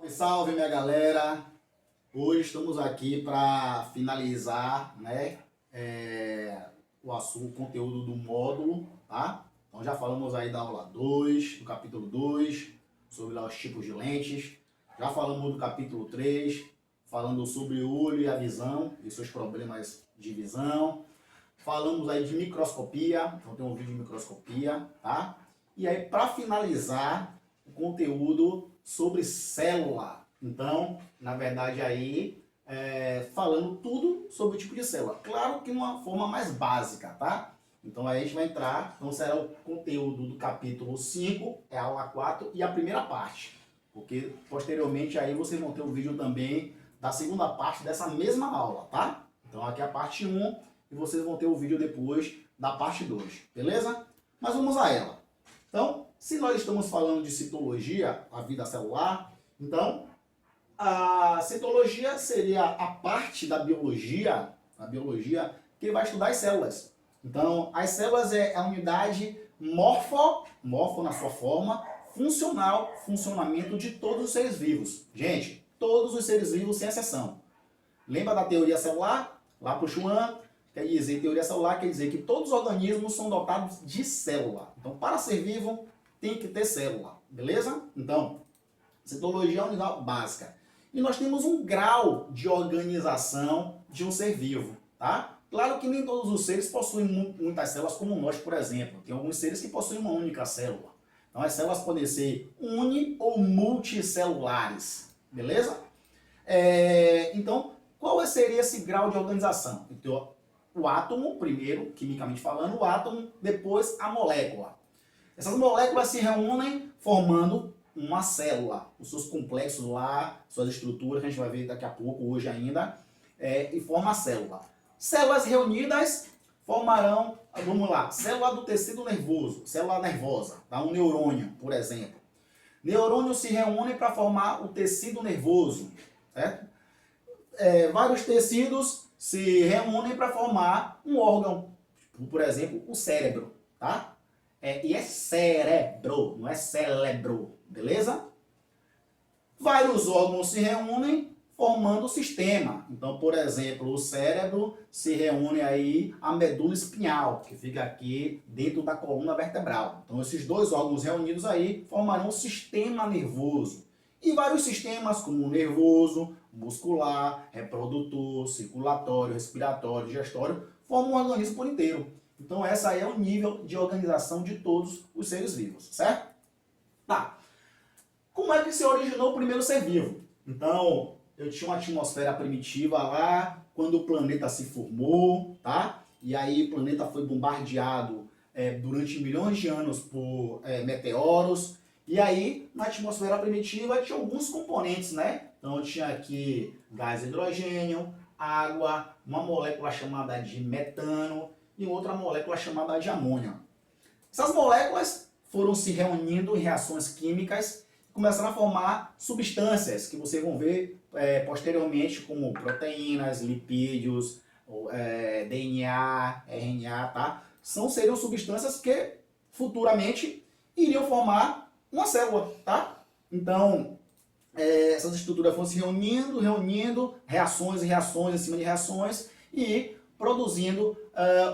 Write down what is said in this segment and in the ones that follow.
Salve minha galera! Hoje estamos aqui para finalizar, o conteúdo do módulo, tá? Então já falamos aí da aula 2, do capítulo 2, sobre lá os tipos de lentes. Já falamos do capítulo 3, falando sobre o olho e a visão e seus problemas de visão. Falamos aí de microscopia, então tem um vídeo de microscopia, tá? E aí para finalizar o conteúdo sobre célula. Então, na verdade aí, falando tudo sobre o tipo de célula. Claro que de uma forma mais básica, tá? Então aí a gente vai entrar, então será o conteúdo do capítulo 5, é a aula 4 e a primeira parte. Porque posteriormente aí vocês vão ter um vídeo também da segunda parte dessa mesma aula, tá? Então aqui é a parte 1 e vocês vão ter o vídeo depois da parte 2, beleza? Mas vamos a ela. Então, se nós estamos falando de citologia, a vida celular, então a citologia seria a parte da biologia, que vai estudar as células. Então, as células é a unidade morfo na sua forma, funcional, funcionamento de todos os seres vivos. Gente, todos os seres vivos sem exceção. Lembra da teoria celular? Lá para o Schwann, quer dizer, teoria celular quer dizer que todos os organismos são dotados de célula. Então, para ser vivo, tem que ter célula, beleza? Então, citologia é a unidade básica. E nós temos um grau de organização de um ser vivo, tá? Claro que nem todos os seres possuem muitas células como nós, por exemplo. Tem alguns seres que possuem uma única célula. Então, as células podem ser uni- ou multicelulares, beleza? Então, qual seria esse grau de organização? Então, o átomo, primeiro, quimicamente falando, o átomo, depois a molécula. Essas moléculas se reúnem formando uma célula, os seus complexos lá, suas estruturas, que a gente vai ver daqui a pouco, hoje ainda, e forma a célula. Células reunidas formarão, vamos lá, célula do tecido nervoso, célula nervosa, dá um neurônio, por exemplo. Neurônios se reúnem para formar o tecido nervoso, certo? Vários tecidos se reúnem para formar um órgão, por exemplo, o cérebro, tá? E é cérebro, não é cérebro, beleza? Vários órgãos se reúnem formando o sistema. Então, por exemplo, o cérebro se reúne aí a medula espinhal, que fica aqui dentro da coluna vertebral. Então, esses dois órgãos reunidos aí formarão o sistema nervoso. E vários sistemas, como o nervoso, muscular, reprodutor, circulatório, respiratório, digestório, formam um organismo por inteiro. Então, essa aí é o nível de organização de todos os seres vivos, certo? Tá. Como é que se originou o primeiro ser vivo? Então, eu tinha uma atmosfera primitiva lá, quando o planeta se formou, tá? E aí o planeta foi bombardeado durante milhões de anos por meteoros. E aí, na atmosfera primitiva, tinha alguns componentes, né? Então, tinha aqui gás hidrogênio, água, uma molécula chamada de metano, e outra molécula chamada de amônia. Essas moléculas foram se reunindo em reações químicas e começaram a formar substâncias que vocês vão ver posteriormente, como proteínas, lipídios, DNA, RNA, tá? Seriam substâncias que futuramente iriam formar uma célula, tá? Então, essas estruturas foram se reunindo, reações e reações em cima de reações e produzindo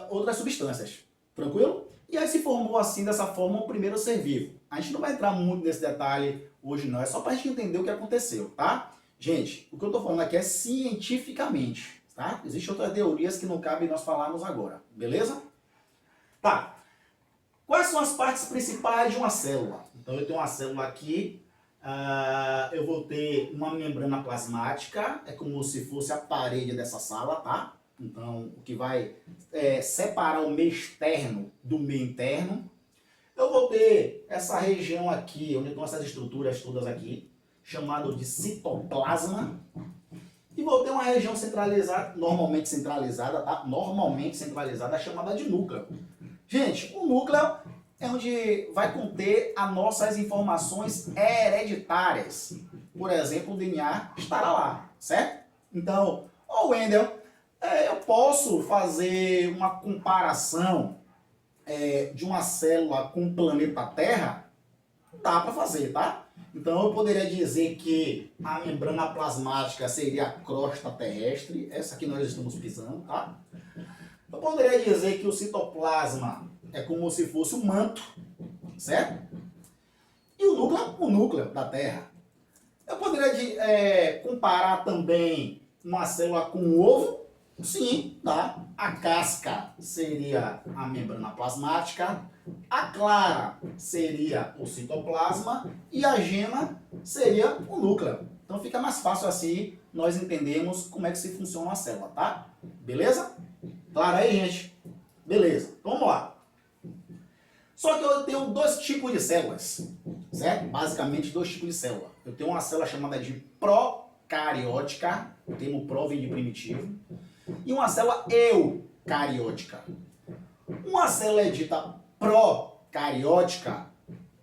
outras substâncias. Tranquilo? E aí se formou assim, dessa forma, o primeiro ser vivo. A gente não vai entrar muito nesse detalhe hoje não, é só para a gente entender o que aconteceu, tá? Gente, o que eu estou falando aqui é cientificamente, tá? Existem outras teorias que não cabem nós falarmos agora, beleza? Tá. Quais são as partes principais de uma célula? Então eu tenho uma célula aqui, eu vou ter uma membrana plasmática, é como se fosse a parede dessa sala, tá? Então, o que vai separar o meio externo do meio interno. Eu vou ter essa região aqui, onde estão essas estruturas todas aqui, chamado de citoplasma. E vou ter uma região centralizada, normalmente centralizada, tá? Normalmente centralizada, chamada de núcleo. Gente, o núcleo é onde vai conter as nossas informações hereditárias. Por exemplo, o DNA estará lá, certo? Então, Wendel, eu posso fazer uma comparação de uma célula com o planeta Terra? Dá para fazer, tá? Então eu poderia dizer que a membrana plasmática seria a crosta terrestre, essa que nós estamos pisando, tá? Eu poderia dizer que o citoplasma é como se fosse um manto, certo? E o núcleo da Terra. Eu poderia comparar também uma célula com um ovo? Sim, tá? A casca seria a membrana plasmática, a clara seria o citoplasma e a gema seria o núcleo. Então fica mais fácil assim nós entendemos como é que se funciona a célula, tá? Beleza? Claro aí, gente? Beleza, então vamos lá. Só que eu tenho dois tipos de células, certo? Basicamente dois tipos de célula. Eu tenho uma célula chamada de procariótica, o termo pró vem de primitivo, e uma célula eucariótica. Uma célula é dita procariótica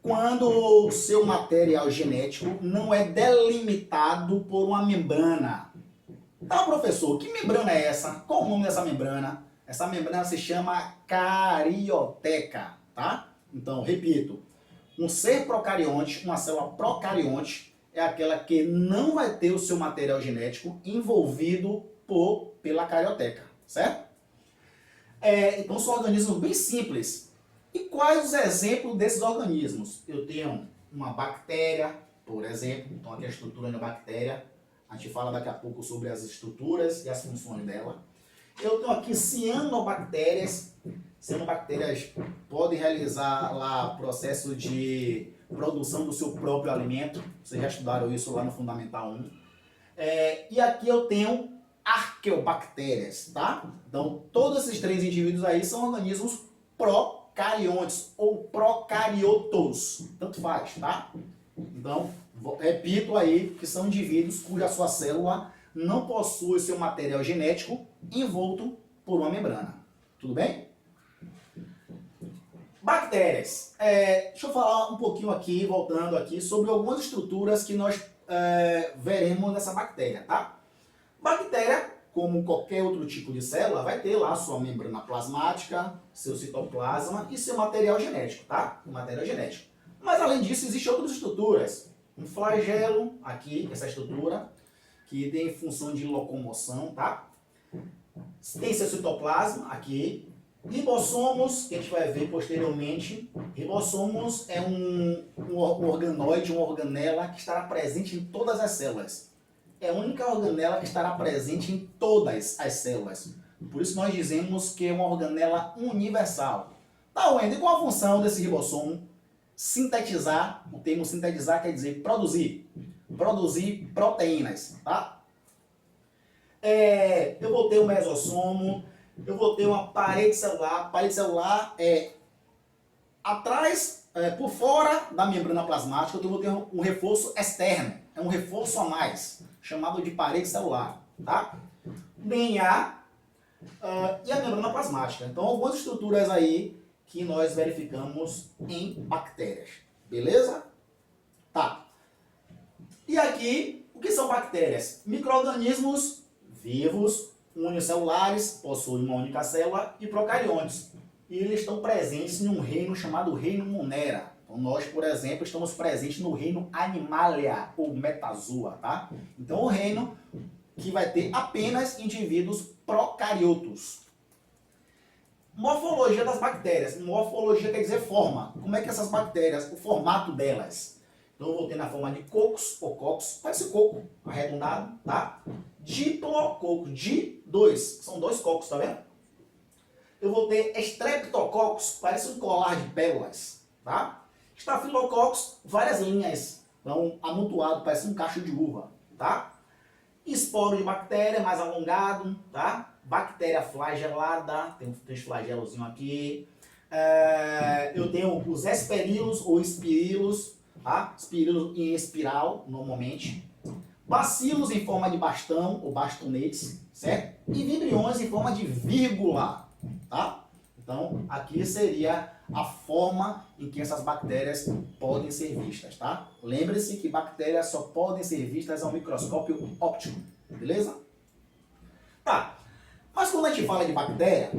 quando o seu material genético não é delimitado por uma membrana. Tá, professor, que membrana é essa? Qual o nome dessa membrana? Essa membrana se chama carioteca, tá? Então, repito, um ser procarionte, uma célula procarionte, é aquela que não vai ter o seu material genético envolvido pela carioteca, certo? Então, são organismos bem simples. E quais os exemplos desses organismos? Eu tenho uma bactéria, por exemplo, então aqui é a estrutura da bactéria, a gente fala daqui a pouco sobre as estruturas e as funções dela. Eu tenho aqui cianobactérias. Cianobactérias podem realizar lá processo de produção do seu próprio alimento. Vocês já estudaram isso lá no Fundamental 1. E aqui eu tenho arqueobactérias, tá? Então, todos esses três indivíduos aí são organismos procariontes ou procariotos. Tanto faz, tá? Então, repito aí que são indivíduos cuja sua célula não possui seu material genético envolto por uma membrana. Tudo bem? Bactérias. Deixa eu falar um pouquinho aqui, voltando aqui, sobre algumas estruturas que nós veremos nessa bactéria, tá? Bactéria, como qualquer outro tipo de célula, vai ter lá sua membrana plasmática, seu citoplasma e seu material genético, tá? O material genético. Mas além disso, existem outras estruturas. Um flagelo, aqui, essa estrutura, que tem função de locomoção, tá? Tem seu citoplasma, aqui. Ribossomos, que a gente vai ver posteriormente. Ribossomos é um organoide, uma organela que estará presente em todas as células. É a única organela que estará presente em todas as células. Por isso nós dizemos que é uma organela universal. Tá, Wendel, e qual a função desse ribossomo? Sintetizar, o termo sintetizar quer dizer produzir. Produzir proteínas, tá? Eu vou ter um mesossomo, eu vou ter uma parede celular. A parede celular é atrás, por fora da membrana plasmática, eu vou ter um reforço externo. É um reforço a mais, chamado de parede celular, tá? DNA e a membrana plasmática. Então, algumas estruturas aí que nós verificamos em bactérias. Beleza? Tá. E aqui, o que são bactérias? Micro-organismos vivos, unicelulares, possuem uma única célula, e procariontes. E eles estão presentes em um reino chamado reino Monera. Então nós, por exemplo, estamos presentes no reino Animalia, ou Metazoa, tá? Então o reino que vai ter apenas indivíduos procariotos. Morfologia das bactérias. Morfologia quer dizer forma. Como é que essas bactérias, o formato delas? Então eu vou ter na forma de cocos ou cocos, parece coco, arredondado, tá? Diplococcus, de dois, são dois cocos, tá vendo? Eu vou ter Streptococcus, parece um colar de pérolas, tá? Staphylococcus, várias linhas, então amontoado, parece um cacho de uva, tá? Esporo de bactéria, mais alongado, tá? Bactéria flagelada, tem uns flagelozinhos aqui. Eu tenho os esperilos ou espirilos, tá? Espirilos em espiral, normalmente. Bacilos em forma de bastão ou bastonetes, certo? E vibriões em forma de vírgula, tá? Então, aqui seria a forma em que essas bactérias podem ser vistas, tá? Lembre-se que bactérias só podem ser vistas ao microscópio óptico, beleza? Tá, mas quando a gente fala de bactéria,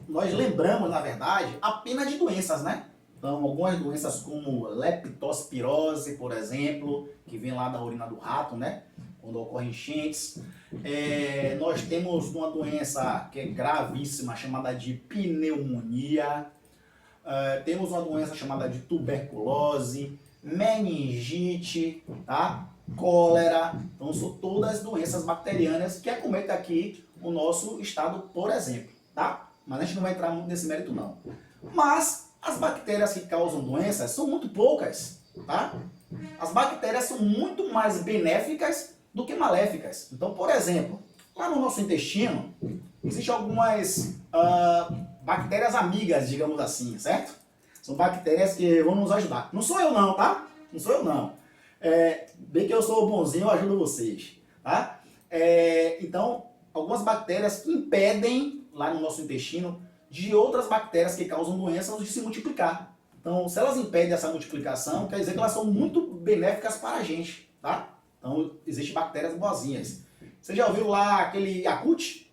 nós lembramos, na verdade, apenas de doenças, né? Então, algumas doenças como leptospirose, por exemplo, que vem lá da urina do rato, né? Quando ocorrem enchentes. Nós temos uma doença que é gravíssima, chamada de pneumonia. Temos uma doença chamada de tuberculose, meningite, tá? Cólera. Então, são todas doenças bacterianas que acometem aqui o nosso estado, por exemplo, tá? Mas a gente não vai entrar muito nesse mérito, não. Mas as bactérias que causam doenças são muito poucas, tá? As bactérias são muito mais benéficas do que maléficas. Então, por exemplo, lá no nosso intestino, existem algumas bactérias amigas, digamos assim, certo? São bactérias que vão nos ajudar. Não sou eu não, tá? Não sou eu não. Bem que eu sou bonzinho, eu ajudo vocês, tá? Então, algumas bactérias que impedem, lá no nosso intestino, de outras bactérias que causam doenças de se multiplicar. Então, se elas impedem essa multiplicação, quer dizer que elas são muito benéficas para a gente, tá? Então, existem bactérias boazinhas. Você já ouviu lá aquele Yakult?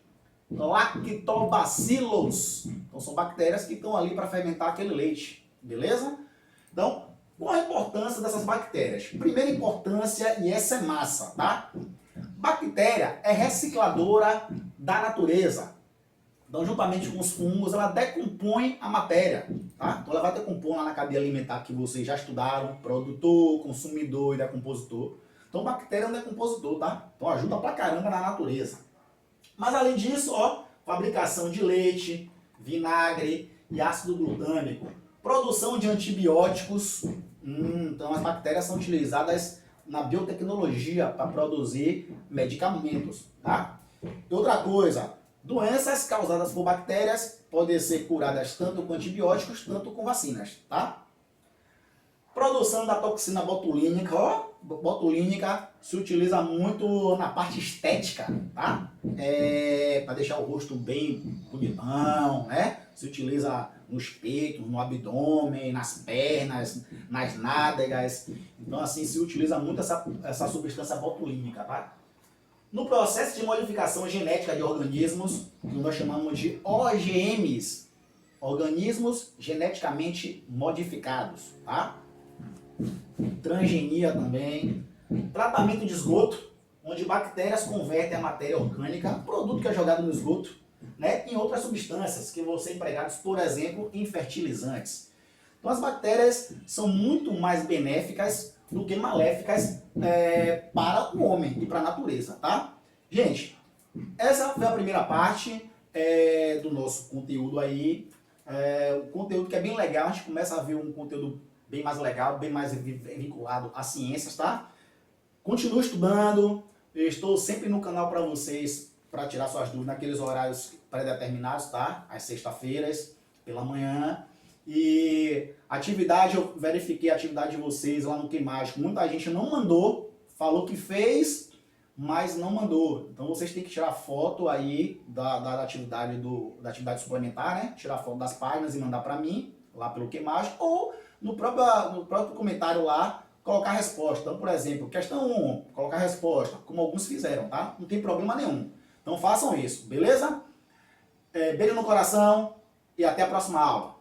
Lactobacillus. Então, são bactérias que estão ali para fermentar aquele leite, beleza? Então, qual a importância dessas bactérias? Primeira importância, e essa é massa, tá? Bactéria é recicladora da natureza. Então, juntamente com os fungos, ela decompõe a matéria, tá? Então, ela vai decompor lá na cadeia alimentar que vocês já estudaram, produtor, consumidor e decompositor. Então, bactéria é um decompositor, tá? Então, ajuda pra caramba na natureza. Mas, além disso, ó, fabricação de leite, vinagre e ácido glutâmico. Produção de antibióticos. Então, as bactérias são utilizadas na biotecnologia para produzir medicamentos, tá? E outra coisa, doenças causadas por bactérias podem ser curadas tanto com antibióticos, tanto com vacinas, tá? Produção da toxina botulínica, ó, botulínica se utiliza muito na parte estética, tá? Para deixar o rosto bem bonitão, né? Se utiliza nos peitos, no abdômen, nas pernas, nas nádegas. Então, assim, se utiliza muito essa substância botulínica, tá? No processo de modificação genética de organismos, que nós chamamos de OGMs, organismos geneticamente modificados, tá? Transgenia também. Tratamento de esgoto, onde bactérias convertem a matéria orgânica, produto que é jogado no esgoto, né, em outras substâncias que vão ser empregadas, por exemplo, em fertilizantes. Então as bactérias são muito mais benéficas do que maléficas para o homem e para a natureza, tá? Gente, essa foi a primeira parte do nosso conteúdo aí. O conteúdo que é bem legal, a gente começa a ver um conteúdo bem mais legal, bem mais vinculado às ciências, tá? Continue estudando, eu estou sempre no canal para vocês, para tirar suas dúvidas naqueles horários pré-determinados, tá? Às sextas-feiras, pela manhã. E atividade, eu verifiquei a atividade de vocês lá no Que Mágico. Muita gente não mandou, falou que fez, mas não mandou. Então vocês têm que tirar foto aí da atividade suplementar, né? Tirar foto das páginas e mandar para mim, lá pelo Que Mágico, ou no próprio comentário lá, colocar a resposta. Então, por exemplo, questão 1, colocar a resposta, como alguns fizeram, tá? Não tem problema nenhum. Então façam isso, beleza? Beijo no coração e até a próxima aula.